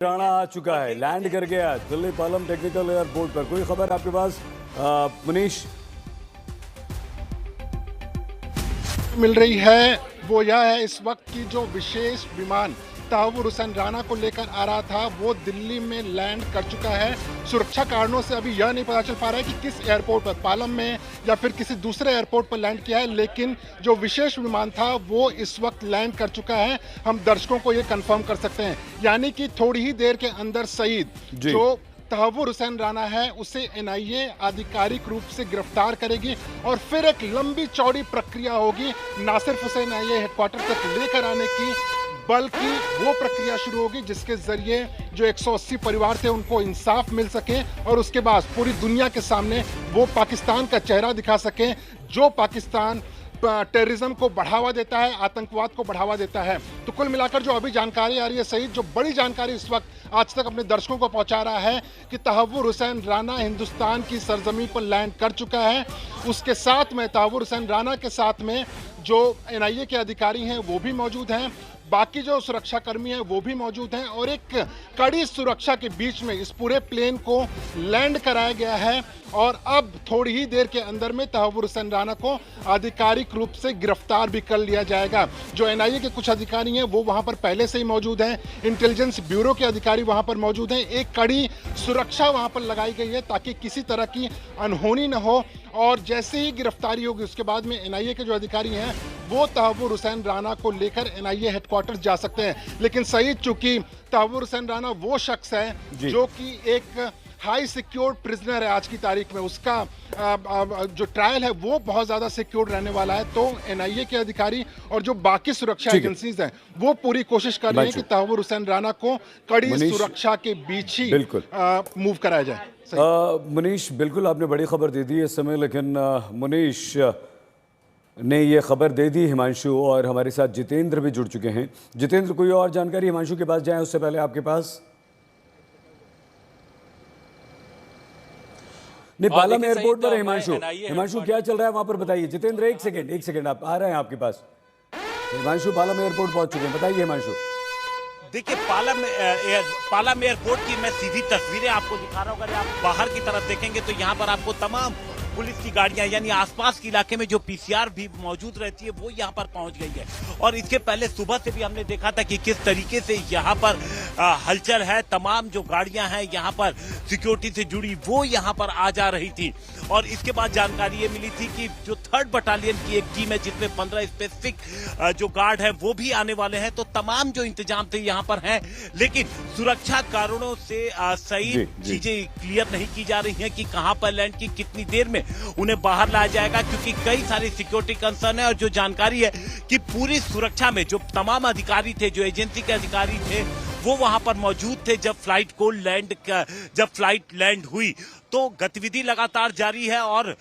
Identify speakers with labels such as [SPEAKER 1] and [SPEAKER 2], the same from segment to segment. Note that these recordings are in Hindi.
[SPEAKER 1] राणा आ चुका है, लैंड कर गया दिल्ली पालम टेक्निकल एयरपोर्ट पर। कोई खबर आपके पास मुनीश?
[SPEAKER 2] मिल रही है वो यह है इस वक्त की जो विशेष विमान तहव्वुर हुसैन राणा को लेकर आ रहा था वो दिल्ली में लैंड कर चुका है। सुरक्षा कारणों से अभी यह नहीं पता चल पा रहा है कि किस एयरपोर्ट पर, पालम में या फिर किसी दूसरे एयरपोर्ट पर लैंड किया है, लेकिन जो विशेष विमान था वो इस वक्त लैंड कर चुका है। हम दर्शकों को ये कंफर्म कर सकते हैं, यानी कि थोड़ी ही देर के अंदर सईद जो तहव्वुर हुसैन राणा है उसे एनआईए आधिकारिक रूप से गिरफ्तार करेगी और फिर एक लंबी चौड़ी प्रक्रिया होगी, ना सिर्फ उसे एनआईए हेडक्वार्टर तक लेकर आने की, बल्कि वो प्रक्रिया शुरू होगी जिसके जरिए जो 180 परिवार थे उनको इंसाफ मिल सके और उसके बाद पूरी दुनिया के सामने वो पाकिस्तान का चेहरा दिखा सके जो पाकिस्तान टेररिज्म को बढ़ावा देता है, आतंकवाद को बढ़ावा देता है। तो कुल मिलाकर जो अभी जानकारी आ रही है सही, जो बड़ी जानकारी इस वक्त आज तक अपने दर्शकों को पहुंचा रहा है कि तहव्वुर हुसैन राणा हिंदुस्तान की सरजमी पर लैंड कर चुका है। उसके साथ में तहव्वुर हुसैन राणा के साथ में जो एनआईए के अधिकारी हैं वो भी मौजूद हैं, बाकी जो सुरक्षा कर्मी हैं वो भी मौजूद हैं और एक कड़ी सुरक्षा के बीच में इस पूरे प्लेन को लैंड कराया गया है और अब थोड़ी ही देर के अंदर में तहव्वुर हुसैन राणा को आधिकारिक रूप से गिरफ्तार भी कर लिया जाएगा। जो एनआईए के कुछ अधिकारी हैं वो वहां पर पहले से ही मौजूद हैं, इंटेलिजेंस ब्यूरो के अधिकारी वहां पर मौजूद हैं। एक कड़ी सुरक्षा वहां पर लगाई गई है ताकि किसी तरह की अनहोनी न हो और जैसे ही गिरफ्तारी होगी उसके बाद में एनआईए के जो अधिकारी हैं वो तहव्वुर हुसैन राणा को लेकर एनआईए हेडक्वार्टर जा सकते हैं। लेकिन सही, चूंकि तहव्वुर हुसैन राणा वो शख्स है जो कि एक हाई सिक्योर्ड प्रिजनर है आज की तारीख में, उसका जो ट्रायल है वो बहुत ज्यादा सिक्योर्ड रहने वाला है, तो एनआईए के अधिकारी और जो बाकी सुरक्षा एजेंसीज हैं वो पूरी कोशिश कर रही हैं कि तहव्वुर हुसैन राणा को कड़ी सुरक्षा के बीच ही मूव कराया जाए।
[SPEAKER 1] मुनीश, बिल्कुल आपने बड़ी खबर दे दी इस समय, लेकिन मुनीश ने ये खबर दे दी हिमांशु और हमारे साथ जितेंद्र भी जुड़ चुके हैं। जितेंद्र, कोई और जानकारी हिमांशु के पास जाए उससे पहले आपके पास? नहीं, पालम एयरपोर्ट पर हिमांशु क्या चल रहा है वहां पर बताइए। जितेंद्र एक सेकंड आप आ रहे हैं आपके पास। हिमांशु पालम एयरपोर्ट पहुंच चुके हैं, बताइए हिमांशु।
[SPEAKER 3] देखिए, पालम एयरपोर्ट की मैं सीधी तस्वीरें आपको दिखा रहा हूँ। अगर आप बाहर की तरफ देखेंगे तो यहाँ पर आपको तमाम पुलिस की गाड़ियां यानी आसपास के इलाके में जो पीसीआर भी मौजूद रहती है वो यहाँ पर पहुंच गई है। और इसके पहले सुबह से भी हमने देखा था कि किस तरीके से यहाँ पर हलचल है, तमाम जो गाड़ियां हैं यहाँ पर सिक्योरिटी से जुड़ी वो यहाँ पर आ जा रही थी। और इसके बाद जानकारी ये मिली थी कि जो 3rd बटालियन की एक टीम है जिसमें 15 स्पेसिफिक जो गार्ड है वो भी आने वाले हैं। तो तमाम जो इंतजाम थे यहाँ पर हैं, लेकिन सुरक्षा कारणों से सही चीजें क्लियर नहीं की जा रही हैं कि कहां पर लैंड की, कितनी देर में उन्हें बाहर लाया जाएगा, क्योंकि कई सारी सिक्योरिटी कंसर्न है। और जो जानकारी है कि पूरी सुरक्षा में जो तमाम अधिकारी थे, जो एजेंसी के अधिकारी थे वो वहां पर मौजूद थे जब फ्लाइट लैंड हुई। तो गतिविधि लगातार जारी है और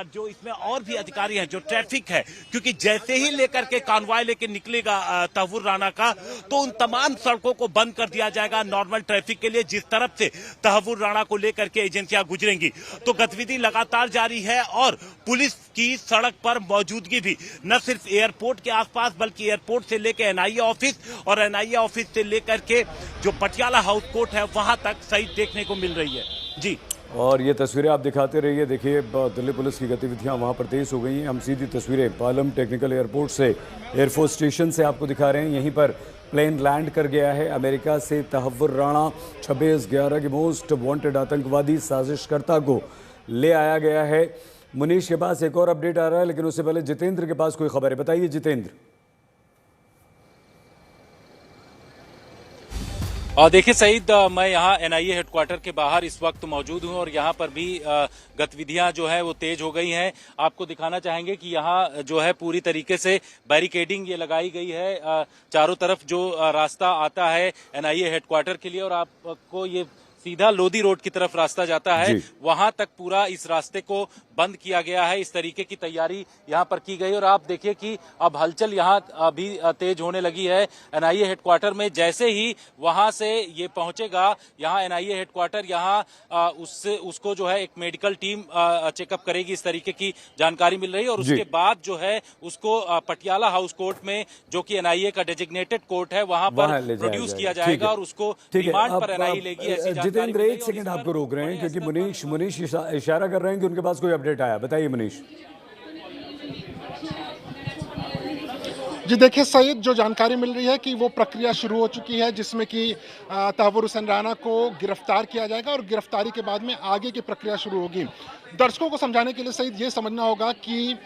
[SPEAKER 3] जो इसमें और भी अधिकारी हैं, जो ट्रैफिक है, क्योंकि जैसे ही लेकर के कानवाय लेके निकलेगा तहव्वुर राणा का तो उन तमाम सड़कों को बंद कर दिया जाएगा नॉर्मल ट्रैफिक के लिए जिस तरफ से तहव्वुर राणा को लेकर के एजेंसियां गुजरेंगी। तो गतिविधि लगातार जारी है और पुलिस की सड़क पर मौजूदगी भी न सिर्फ एयरपोर्ट के आसपास बल्कि एयरपोर्ट से लेकर एनआईए ऑफिस और एनआईए ऑफिस से लेकर के जो पटियाला हाउस कोर्ट है वहां तक सही देखने को मिल रही है। जी,
[SPEAKER 1] और ये तस्वीरें आप दिखाते रहिए। देखिए, दिल्ली पुलिस की गतिविधियां वहां पर तेज हो गई हैं। हम सीधी तस्वीरें पालम टेक्निकल एयरपोर्ट से, एयरफोर्स स्टेशन से आपको दिखा रहे हैं। यहीं पर प्लेन लैंड कर गया है। अमेरिका से तहव्वुर राणा 26/11 के मोस्ट वांटेड आतंकवादी साजिशकर्ता को ले आया गया है। मुनीश के पास एक और अपडेट आ रहा है, लेकिन उससे पहले जितेंद्र के पास कोई खबर है, बताइए जितेंद्र।
[SPEAKER 4] देखिए सईद, मैं यहाँ एनआईए हेडक्वार्टर के बाहर इस वक्त मौजूद हूँ और यहाँ पर भी गतिविधियां जो है वो तेज हो गई हैं। आपको दिखाना चाहेंगे कि यहाँ जो है पूरी तरीके से बैरिकेडिंग ये लगाई गई है चारों तरफ जो रास्ता आता है एनआईए हेडक्वार्टर के लिए, और आपको ये सीधा लोधी रोड की तरफ रास्ता जाता है, वहां तक पूरा इस रास्ते को बंद किया गया है। इस तरीके की तैयारी यहाँ पर की गई और आप देखिए कि अब हलचल यहाँ अभी तेज होने लगी है एनआईए हेडक्वार्टर में। जैसे ही वहां से ये पहुंचेगा यहाँ एनआईए हेडक्वार्टर, यहाँ उसको जो है एक मेडिकल टीम चेकअप करेगी, इस तरीके की जानकारी मिल रही है। और उसके बाद जो है उसको पटियाला हाउस कोर्ट में, जो कि एनआईए का डेजिग्नेटेड कोर्ट है, वहां पर प्रोड्यूस किया जाएगा और उसको रिमांड पर एनआईए लेगी। ऐसी
[SPEAKER 1] जितेंद्र, एक सेकंड आपको रोक रहे हैं क्योंकि मुनीश इशारा कर रहे हैं कि उनके पास कोई अपडेट आया। बताइए मुनीश।
[SPEAKER 2] जी देखिए सईद, जो जानकारी मिल रही है कि वो प्रक्रिया शुरू हो चुकी है जिसमें कि तहव्वुर हुसैन राना को गिरफ्तार किया जाएगा और गिरफ्तारी के बाद में आगे की प्रक्रिया शुरू होगी। दर्शकों को समझाने के लिए सईद ये समझना होगा कि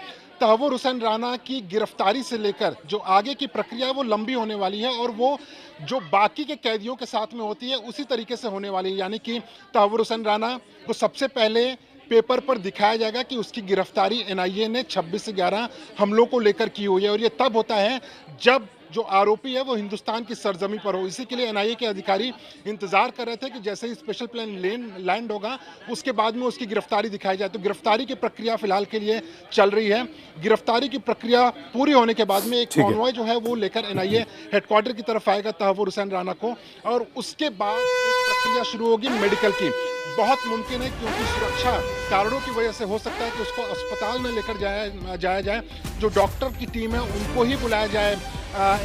[SPEAKER 2] तहव्वुर हुसैन राना की गिरफ्तारी से लेकर जो आगे की प्रक्रिया है वो लंबी होने वाली है और वो जो बाकी के कैदियों के साथ में होती है उसी तरीके से होने वाली है। यानी कि तहव्वुर हुसैन राना को सबसे पहले पेपर पर दिखाया जाएगा कि उसकी गिरफ्तारी एनआईए ने 26 से 11 हमलों को लेकर की हुई है और ये तब होता है जब जो आरोपी है वो हिंदुस्तान की सरजमी पर हो। इसी के लिए एनआईए के अधिकारी इंतजार कर रहे थे कि जैसे ही स्पेशल प्लेन लैंड होगा उसके बाद में उसकी गिरफ्तारी दिखाई जाए। तो गिरफ्तारी की प्रक्रिया फिलहाल के लिए चल रही है। गिरफ्तारी की प्रक्रिया पूरी होने के बाद में एक कॉन्वॉय जो है वो लेकर एनआईए हेडक्वार्टर की तरफ आएगा तहव्वुर हुसैन राना को और उसके बाद एक प्रक्रिया शुरू होगी मेडिकल की। बहुत मुमकिन है क्योंकि सुरक्षा कारणों की वजह से हो सकता है कि उसको अस्पताल में लेकर जाया जाए। जो डॉक्टर की टीम है उनको ही बुलाया जाए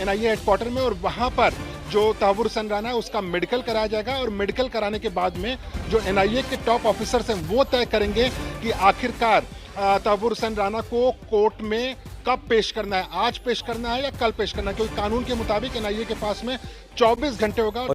[SPEAKER 2] एनआईए हेडक्वार्टर में और वहां पर जो तहव्वुर हुसैन राना है उसका मेडिकल कराया जाएगा और मेडिकल कराने के बाद में जो एनआईए के टॉप ऑफिसर्स हैं वो तय करेंगे कि आखिरकार तहव्वुर हुसैन राना को कोर्ट में कब पेश करना है, आज पेश करना है या कल पेश करना है, क्योंकि कानून के मुताबिक एनआईए के पास में 24 घंटे होगा।